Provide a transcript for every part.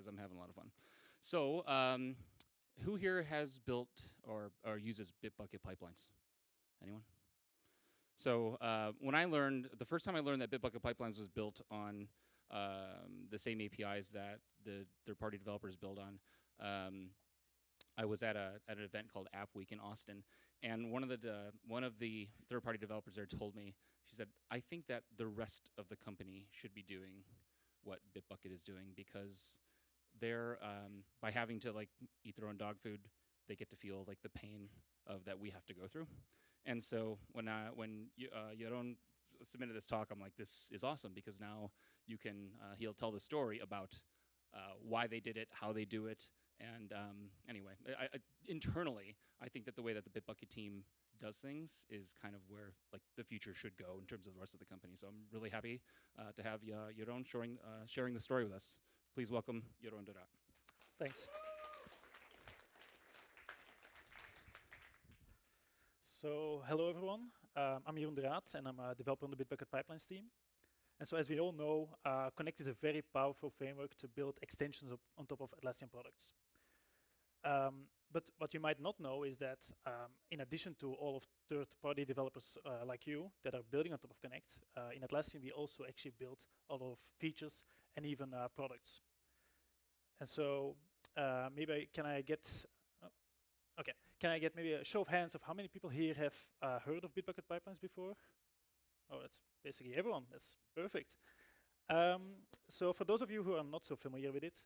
because I'm having a lot of fun. So, who here has built or uses Bitbucket pipelines? Anyone? So when I learned, the first time I learned that Bitbucket Pipelines was built on the same APIs that the third-party developers build on, I was at an event called App Week in Austin, and one of the third-party developers there told me, she said, I think that the rest of the company should be doing what Bitbucket is doing, because they're by having to like eat their own dog food, they get to feel like the pain of that we have to go through. And so when Jeroen submitted this talk, I'm like, this is awesome, because now you can he'll tell the story about why they did it, how they do it, and anyway, internally, I think that the way that the Bitbucket team does things is kind of where like the future should go in terms of the rest of the company. So I'm really happy to have Jeroen sharing the story with us. Please welcome Jeroen De Raedt. Thanks. So hello everyone, I'm Jeroen De Raedt and I'm a developer on the Bitbucket Pipelines team. And so as we all know, Connect is a very powerful framework to build extensions on top of Atlassian products. But what you might not know is that in addition to all of third-party developers like you that are building on top of Connect, in Atlassian we also actually build a lot of features and even products. And so can I get maybe a show of hands of how many people here have heard of Bitbucket Pipelines before? Oh, that's basically everyone. That's perfect. So for those of you who are not so familiar with it,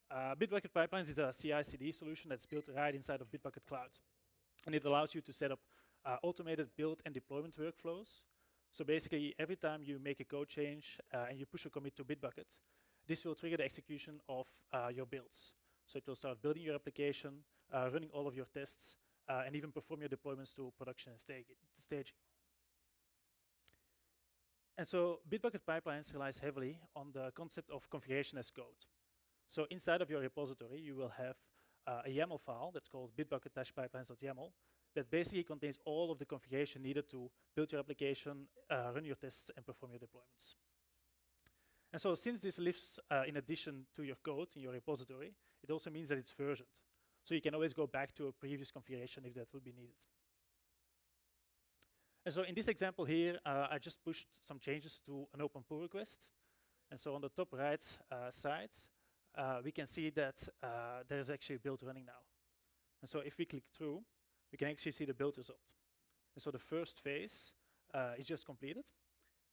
Bitbucket Pipelines is a CI/CD solution that's built right inside of Bitbucket Cloud. And it allows you to set up automated build and deployment workflows. So basically, every time you make a code change and you push a commit to Bitbucket, this will trigger the execution of your builds. So it will start building your application, running all of your tests, and even perform your deployments to production and staging. And so Bitbucket Pipelines relies heavily on the concept of configuration as code. So inside of your repository, you will have a YAML file that's called bitbucket-pipelines.yaml that basically contains all of the configuration needed to build your application, run your tests, and perform your deployments. And so since this lives in addition to your code in your repository, it also means that it's versioned. So you can always go back to a previous configuration if that would be needed. And so in this example here, I just pushed some changes to an open pull request. And so on the top right side, we can see that there's actually a build running now. And so if we click through, we can actually see the build result. And so the first phase is just completed.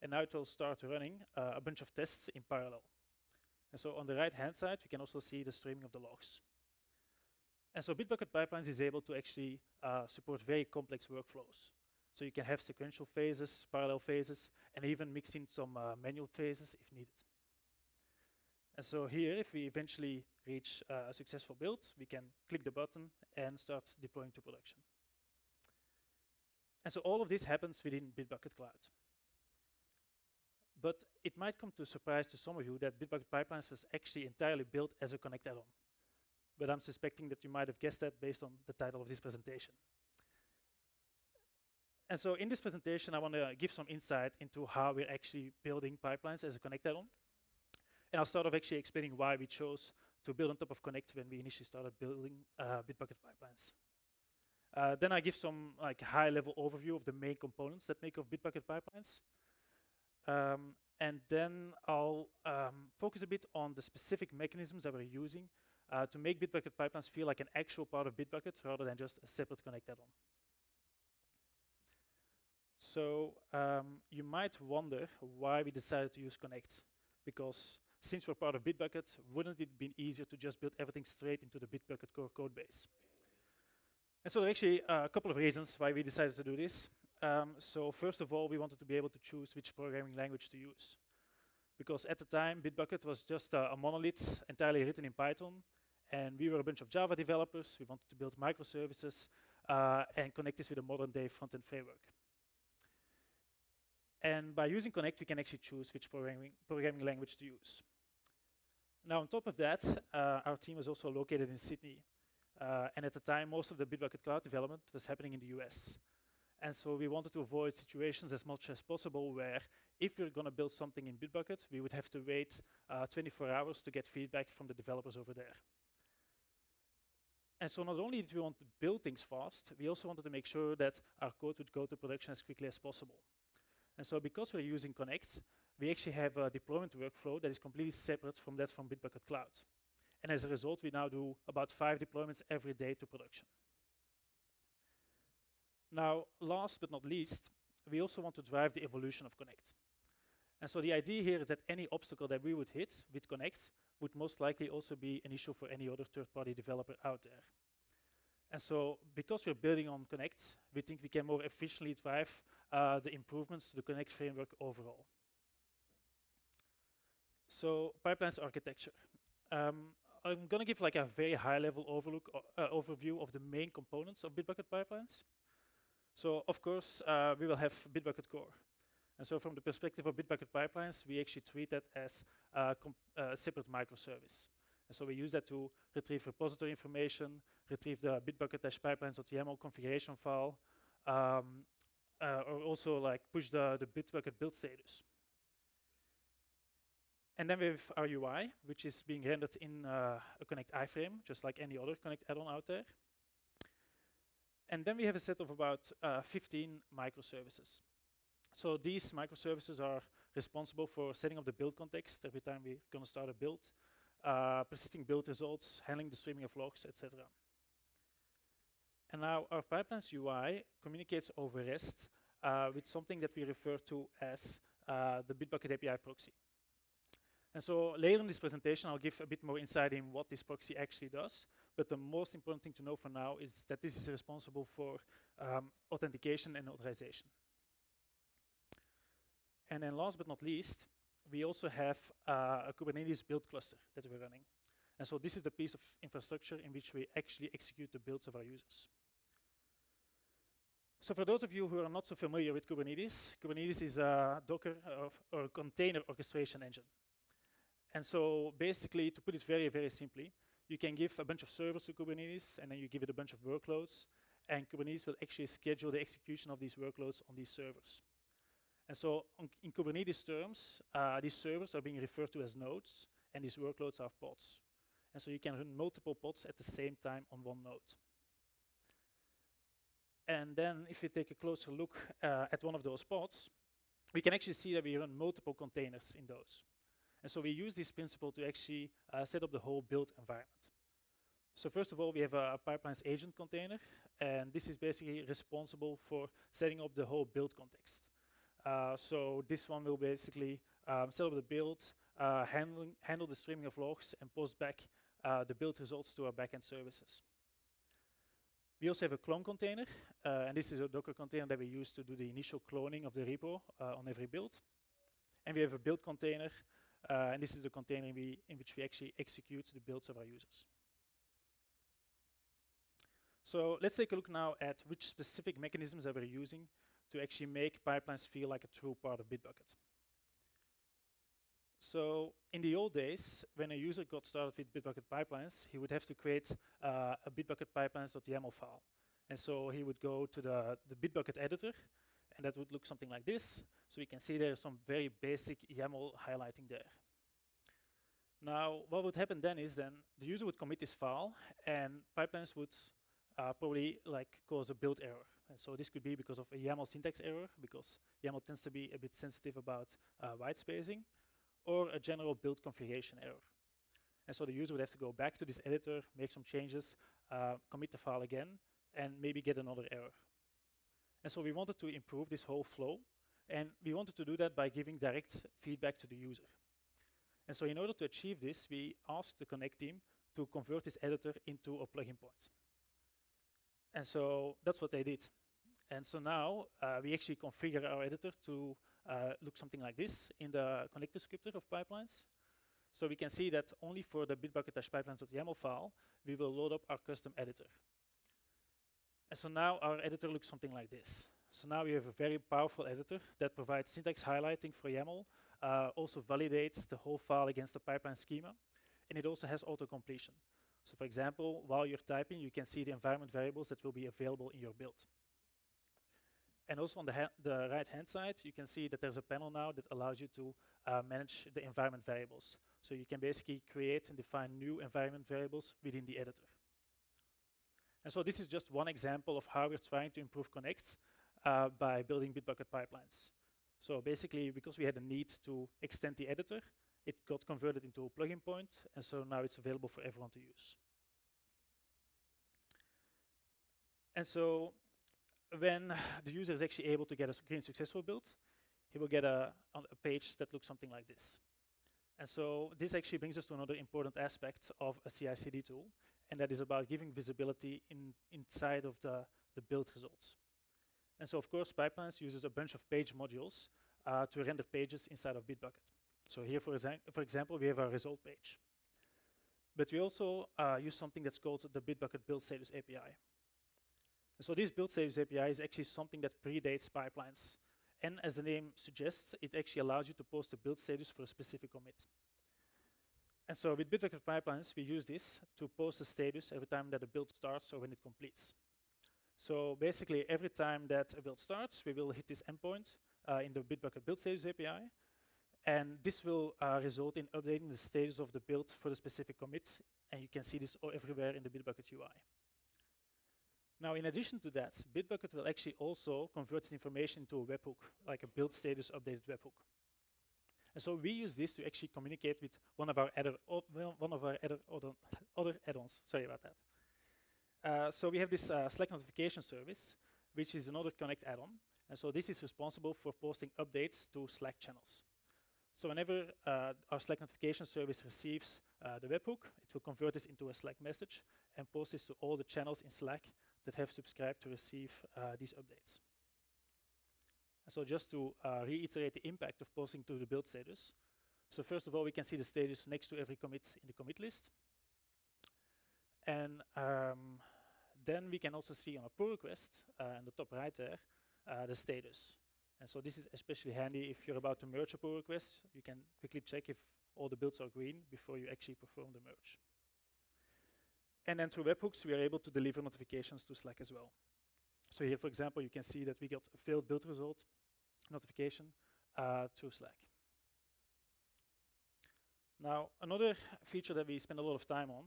And now it will start running a bunch of tests in parallel. And so on the right-hand side, we can also see the streaming of the logs. And so Bitbucket Pipelines is able to actually support very complex workflows. So you can have sequential phases, parallel phases, and even mix in some manual phases if needed. And so here, if we eventually reach a successful build, we can click the button and start deploying to production. And so all of this happens within Bitbucket Cloud. But it might come to a surprise to some of you that Bitbucket Pipelines was actually entirely built as a Connect add-on. But I'm suspecting that you might have guessed that based on the title of this presentation. And so in this presentation, I want to give some insight into how we're actually building pipelines as a Connect add-on. And I'll start off actually explaining why we chose to build on top of Connect when we initially started building Bitbucket Pipelines. Then I give some like high-level overview of the main components that make up Bitbucket Pipelines. And then I'll focus a bit on the specific mechanisms that we're using to make Bitbucket Pipelines feel like an actual part of Bitbucket rather than just a separate Connect add-on. So you might wonder why we decided to use Connect, because since we're part of Bitbucket, wouldn't it have been easier to just build everything straight into the Bitbucket core code base? And so there are actually a couple of reasons why we decided to do this. So first of all, we wanted to be able to choose which programming language to use. Because at the time, Bitbucket was just a monolith entirely written in Python. And we were a bunch of Java developers. We wanted to build microservices and connect this with a modern-day front-end framework. And by using Connect, we can actually choose which programming language to use. Now, on top of that, our team was also located in Sydney. And at the time, most of the Bitbucket Cloud development was happening in the US. And so we wanted to avoid situations as much as possible where if we're going to build something in Bitbucket, we would have to wait 24 hours to get feedback from the developers over there. And so not only did we want to build things fast, we also wanted to make sure that our code would go to production as quickly as possible. And so because we're using Connect, we actually have a deployment workflow that is completely separate from that from Bitbucket Cloud. And as a result, we now do about 5 deployments every day to production. Now, last but not least, we also want to drive the evolution of Connect. And so the idea here is that any obstacle that we would hit with Connect would most likely also be an issue for any other third-party developer out there. And so because we're building on Connect, we think we can more efficiently drive the improvements to the Connect framework overall. So pipelines architecture. I'm going to give like a very high-level overview of the main components of Bitbucket pipelines. So of course, we will have Bitbucket core. And so from the perspective of Bitbucket pipelines, we actually treat that as a separate microservice. And so we use that to retrieve repository information, retrieve the bitbucket-pipelines.yaml configuration file, or also like push the Bitbucket build status. And then we have our UI, which is being rendered in a Connect iframe, just like any other Connect add-on out there. And then we have a set of about 15 microservices. So these microservices are responsible for setting up the build context every time we're going to start a build, persisting build results, handling the streaming of logs, etc. And now our pipelines UI communicates over REST with something that we refer to as the Bitbucket Api Proxy. And so later in this presentation, I'll give a bit more insight in what this proxy actually does. But the most important thing to know for now is that this is responsible for authentication and authorization. And then last but not least, we also have a Kubernetes build cluster that we're running. And so this is the piece of infrastructure in which we actually execute the builds of our users. So for those of you who are not so familiar with Kubernetes, Kubernetes is a Docker or container orchestration engine. And so basically, to put it very, very simply, you can give a bunch of servers to Kubernetes, and then you give it a bunch of workloads, and Kubernetes will actually schedule the execution of these workloads on these servers. And so in Kubernetes terms, these servers are being referred to as nodes, and these workloads are pods. And so you can run multiple pods at the same time on one node. And then if you take a closer look at one of those pods, we can actually see that we run multiple containers in those. And so we use this principle to actually set up the whole build environment. So first of all, we have a pipelines agent container, and this is basically responsible for setting up the whole build context. So this one will basically set up the build, handle the streaming of logs, and post back the build results to our backend services. We also have a clone container, and this is a Docker container that we use to do the initial cloning of the repo on every build. And we have a build container, and this is the container in which we actually execute the builds of our users. So let's take a look now at which specific mechanisms that we're using to actually make pipelines feel like a true part of Bitbucket. So in the old days, when a user got started with Bitbucket pipelines, he would have to create a Bitbucket pipelines.yaml file. And so he would go to the Bitbucket editor, and that would look something like this. So we can see there's some very basic YAML highlighting there. Now, what would happen then is the user would commit this file, and pipelines would probably cause a build error. And so this could be because of a YAML syntax error, because YAML tends to be a bit sensitive about white spacing, or a general build configuration error. And so the user would have to go back to this editor, make some changes, commit the file again, and maybe get another error. And so we wanted to improve this whole flow, and we wanted to do that by giving direct feedback to the user. And so in order to achieve this, we asked the Connect team to convert this editor into a plugin point. And so that's what they did. And so now we actually configure our editor to look something like this in the connect descriptor of pipelines. So we can see that only for the bitbucket-pipelines.yaml file, we will load up our custom editor. And so now our editor looks something like this. So now we have a very powerful editor that provides syntax highlighting for YAML, also validates the whole file against the pipeline schema, and it also has auto-completion. So for example, while you're typing, you can see the environment variables that will be available in your build. And also on the right-hand side, you can see that there's a panel now that allows you to manage the environment variables. So you can basically create and define new environment variables within the editor. And so this is just one example of how we're trying to improve Connect by building Bitbucket pipelines. So basically, because we had a need to extend the editor, it got converted into a plugin point, and so now it's available for everyone to use. And so when the user is actually able to get a green successful build, he will get a page that looks something like this. And so this actually brings us to another important aspect of a CI/CD tool, and that is about giving visibility inside of the build results. And so, of course, Pipelines uses a bunch of page modules to render pages inside of Bitbucket. So here, for example, we have a result page. But we also use something that's called the Bitbucket Build Status API. And so this Build Status API is actually something that predates Pipelines. And as the name suggests, it actually allows you to post a build status for a specific commit. And so with Bitbucket Pipelines, we use this to post a status every time that a build starts or when it completes. So basically, every time that a build starts, we will hit this endpoint in the Bitbucket Build Status API. And this will result in updating the status of the build for the specific commit. And you can see this everywhere in the Bitbucket UI. Now, in addition to that, Bitbucket will actually also convert this information into a webhook, like a build status updated webhook. And so we use this to actually communicate with one of our other add-ons. Sorry about that. So we have this Slack notification service, which is another Connect add-on. And so this is responsible for posting updates to Slack channels. So whenever our Slack notification service receives the webhook, it will convert this into a Slack message and post this to all the channels in Slack that have subscribed to receive these updates. And so just to reiterate the impact of posting to the build status. So first of all, we can see the status next to every commit in the commit list. And then we can also see on a pull request, on the top right there, the status. And so this is especially handy if you're about to merge a pull request. You can quickly check if all the builds are green before you actually perform the merge. And then through webhooks, we are able to deliver notifications to Slack as well. So here, for example, you can see that we got a failed build result notification to Slack. Now, another feature that we spent a lot of time on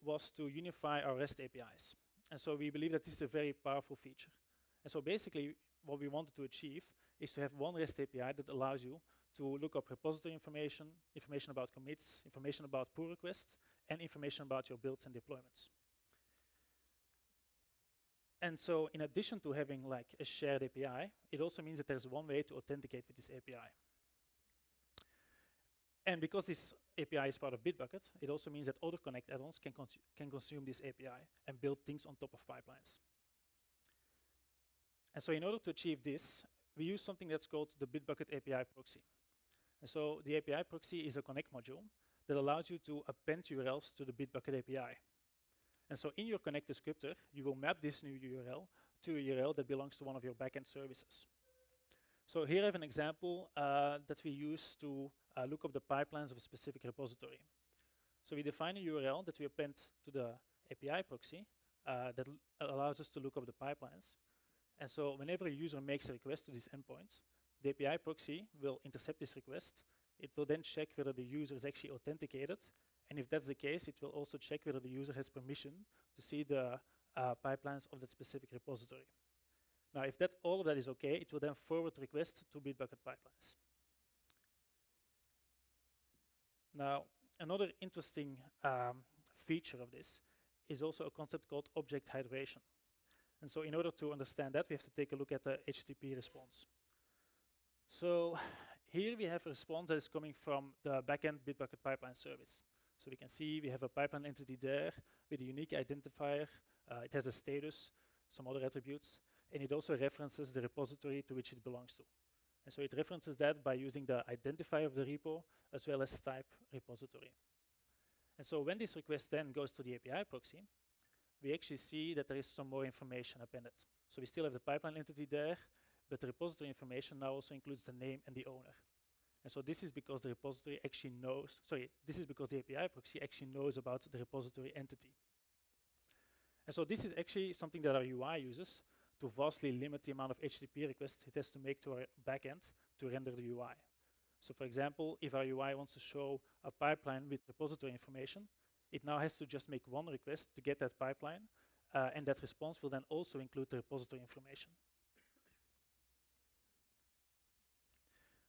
was to unify our REST APIs. And so we believe that this is a very powerful feature. And so basically, what we wanted to achieve is to have one REST API that allows you to look up repository information, information about commits, information about pull requests, and information about your builds and deployments. And so in addition to having like a shared API, it also means that there's one way to authenticate with this API. And because this API is part of Bitbucket, it also means that other Connect add-ons can consume this API and build things on top of pipelines. And so in order to achieve this, we use something that's called the Bitbucket Api Proxy. And so the API proxy is a Connect module that allows you to append URLs to the Bitbucket API. And so in your Connect descriptor, you will map this new URL to a URL that belongs to one of your backend services. So here I have an example that we use to look up the pipelines of a specific repository. So we define a URL that we append to the API proxy that allows us to look up the pipelines. And so whenever a user makes a request to this endpoint, the API proxy will intercept this request. It will then check whether the user is actually authenticated. And if that's the case, it will also check whether the user has permission to see the pipelines of that specific repository. Now, if all of that is okay, it will then forward the request to Bitbucket Pipelines. Now, another interesting feature of this is also a concept called object hydration. And so in order to understand that, we have to take a look at the HTTP response. So here we have a response that is coming from the backend Bitbucket pipeline service. So we can see we have a pipeline entity there with a unique identifier. It has a status, some other attributes, and it also references the repository to which it belongs to. And so it references that by using the identifier of the repo as well as type repository. And so when this request then goes to the API proxy, we actually see that there is some more information appended. So we still have the pipeline entity there, but the repository information now also includes the name and the owner. And so this is because the repository actually knows, this is because the API proxy actually knows about the repository entity. And so this is actually something that our UI uses to vastly limit the amount of HTTP requests it has to make to our backend to render the UI. So for example, if our UI wants to show a pipeline with repository information, it now has to just make one request to get that pipeline, and that response will then also include the repository information.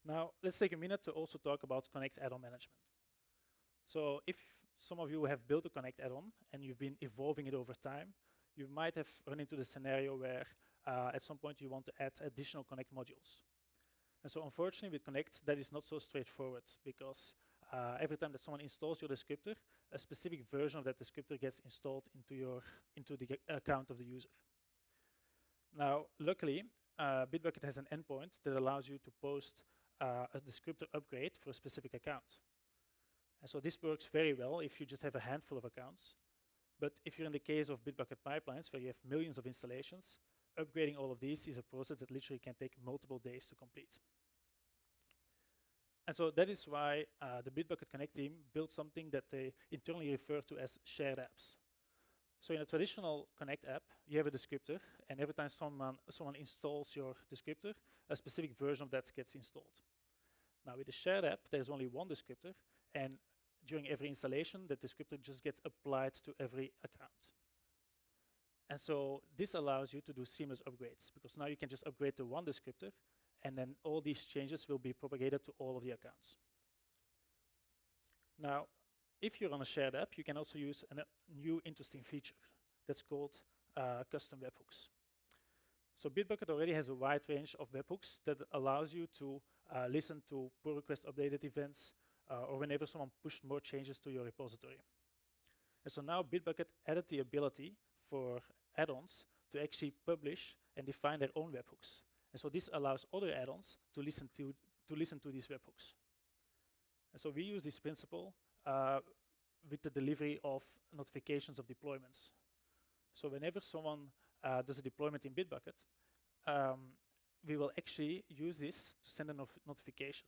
Now, let's take a minute to also talk about Connect add-on management. So if some of you have built a Connect add-on and you've been evolving it over time, you might have run into the scenario where at some point you want to add additional Connect modules. And so unfortunately with Connect, that is not so straightforward, because every time that someone installs your descriptor, a specific version of that descriptor gets installed into the account of the user. Now, luckily, Bitbucket has an endpoint that allows you to post a descriptor upgrade for a specific account. And so this works very well if you just have a handful of accounts. But if you're in the case of Bitbucket Pipelines, where you have millions of installations, upgrading all of these is a process that literally can take multiple days to complete. And so that is why the Bitbucket Connect team built something that they internally refer to as shared apps. So in a traditional Connect app, you have a descriptor, and every time someone installs your descriptor, a specific version of that gets installed. Now with the shared app, there's only one descriptor, and during every installation, that descriptor just gets applied to every account. And so this allows you to do seamless upgrades, because now you can just upgrade to one descriptor, and then all these changes will be propagated to all of the accounts. Now, if you're on a shared app, you can also use a new interesting feature that's called custom webhooks. So Bitbucket already has a wide range of webhooks that allows you to listen to pull request updated events or whenever someone pushed more changes to your repository. And so now Bitbucket added the ability for add-ons to actually publish and define their own webhooks. And so this allows other add-ons to listen to these webhooks. And so we use this principle with the delivery of notifications of deployments. So whenever someone does a deployment in Bitbucket, we will actually use this to send a notification.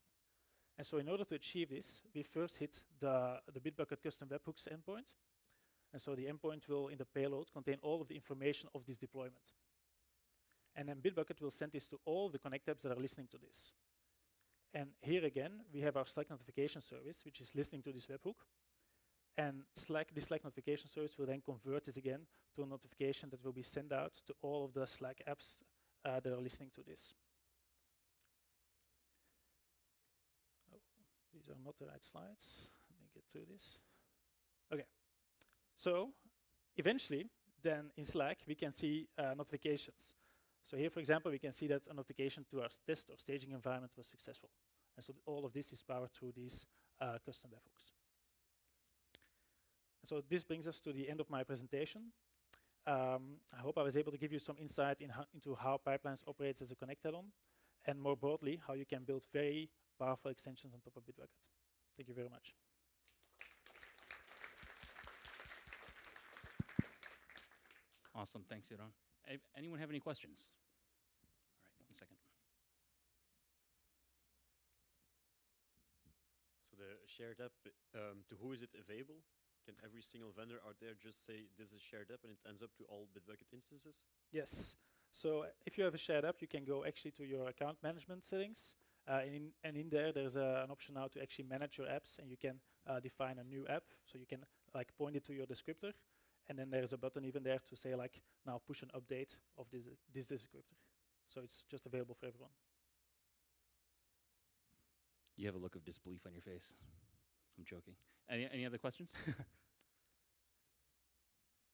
And so in order to achieve this, we first hit the Bitbucket custom webhooks endpoint. And so the endpoint will, in the payload, contain all of the information of this deployment. And then Bitbucket will send this to all the Connect apps that are listening to this. And here again, we have our Slack notification service, which is listening to this webhook. And this Slack notification service will then convert this again to a notification that will be sent out to all of the Slack apps that are listening to this. Oh, these are not the right slides. Let me get through this. Okay. So eventually, then in Slack, we can see notifications. So here, for example, we can see that a notification to our test or staging environment was successful. And so all of this is powered through these custom webhooks. So this brings us to the end of my presentation. I hope I was able to give you some insight into how Pipelines operates as a Connect add-on, and more broadly, how you can build very powerful extensions on top of Bitbucket. Thank you very much. Awesome, thanks, Jeroen. Anyone have any questions? All right, 1 second. So the shared app, to who is it available? Can every single vendor out there just say this is shared app and it ends up to all Bitbucket instances? Yes. So if you have a shared app, you can go actually to your account management settings. And in there, there's an option now to actually manage your apps, and you can define a new app. So you can like point it to your descriptor. And then there's a button even there to say like, now push an update of this descriptor. So it's just available for everyone. You have a look of disbelief on your face. I'm joking. Any other questions?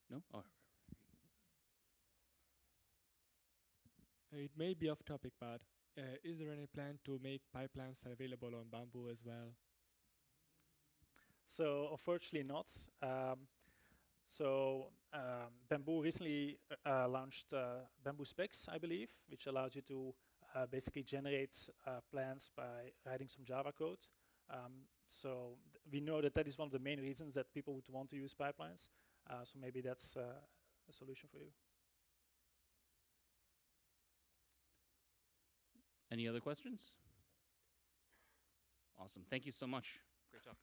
No? Oh. It may be off topic, but is there any plan to make pipelines available on Bamboo as well? So unfortunately not. Bamboo recently launched Bamboo Specs, I believe, which allows you to basically generate plans by writing some Java code. So we know that is one of the main reasons that people would want to use pipelines. So maybe that's a solution for you. Any other questions? Awesome. Thank you so much. Great talk.